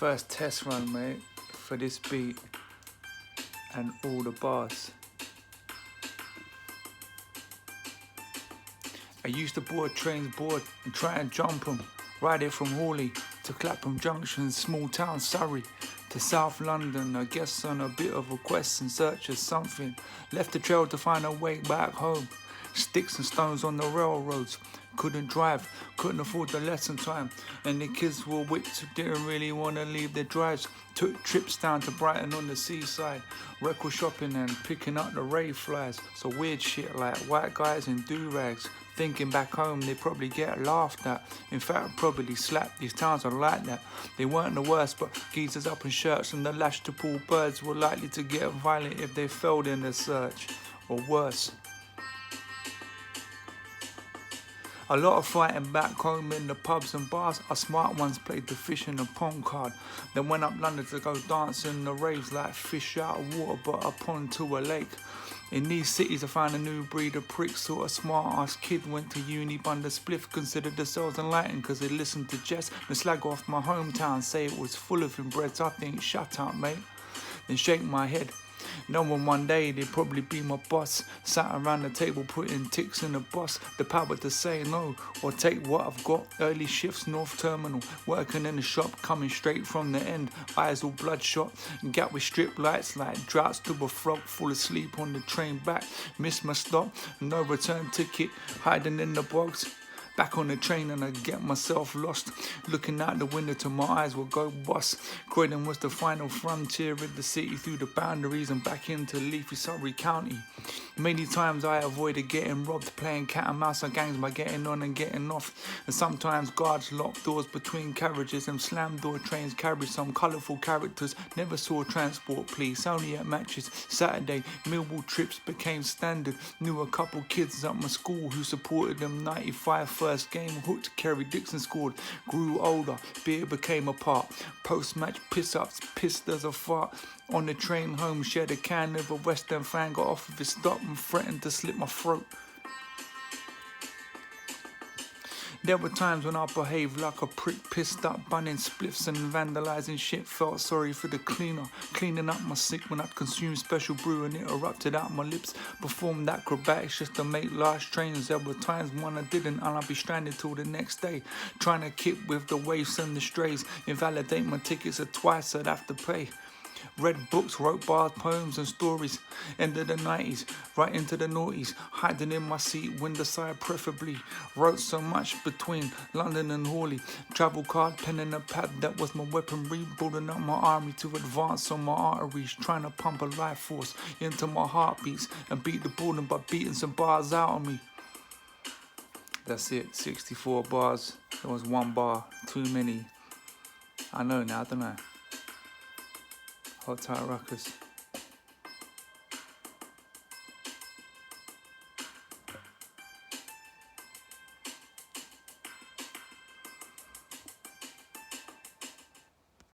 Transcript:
First test run, mate, for this beat and all the bars. I used to board trains and try and jump them. Ride it from Hawley to Clapham Junction, small town Surrey, to South London, I guess on a bit of a quest in search of something. Left the trail to find a way back home. Sticks and stones on the railroads. Couldn't drive, couldn't afford the lesson time. And the kids were whipped, didn't really want to leave their drives. Took trips down to Brighton on the seaside. Record shopping and picking up the rave flies. So weird shit like white guys in do-rags. Thinking back home they probably get laughed at. In fact probably slapped. These towns are like that. They weren't the worst, but geezers up in shirts and the lash to pull birds were likely to get violent if they failed in the search. Or worse. A lot of fighting back home in the pubs and bars. Our smart ones played the fish and the pond card. Then went up London to go dance in the raves like fish out of water but a pond to a lake. In these cities I found a new breed of pricks. Sort of smart ass kid went to uni, bund a spliff, considered themselves enlightened cause they listened to Jess and slag off my hometown, say it was full of inbreds. I think shut up mate, then shake my head. Knowing one day they'd probably be my boss. Sat around the table putting ticks in the boss. The power to say no or take what I've got. Early shifts, North Terminal. Working in the shop, coming straight from the end. Eyes all bloodshot. Gap with strip lights like droughts to a frog. Fall asleep on the train back. Missed my stop. No return ticket. Hiding in the box. Back on the train and I get myself lost. Looking out the window till my eyes will go boss. Croydon was the final frontier of the city, through the boundaries and back into leafy Surrey County. Many times I avoided getting robbed, playing cat and mouse on gangs by getting on and getting off. And sometimes guards locked doors between carriages and slam door trains carried some colourful characters. Never saw transport police, only at matches. Saturday, Millwall trips became standard. Knew a couple kids at my school who supported them. 95 first game, hooked, Kerry Dixon scored. Grew older, beer became a part. Post-match piss-ups, pissed as a fart. On the train home, shared a can of a Western fan, got off of his stop and threatened to slit my throat. There were times when I behaved like a prick, pissed up, bunning spliffs and vandalising shit. Felt sorry for the cleaner, cleaning up my sick when I'd consumed special brew and it erupted out my lips. Performed acrobatics just to make last trains. There were times when I didn't and I'd be stranded till the next day. Trying to keep with the waves and the strays. Invalidate my tickets or twice I'd have to pay. Read books, wrote bars, poems and stories. End of the 90s, right into the noughties. Hiding in my seat, window side preferably. Wrote so much between London and Hawley. Travel card, pen and a pad, that was my weaponry. Building up my army to advance on my arteries. Trying to pump a life force into my heartbeats. And beat the boredom by beating some bars out of me. That's it, 64 bars. There was one bar, too many. I know now, don't I? Hot Tight Ruckers.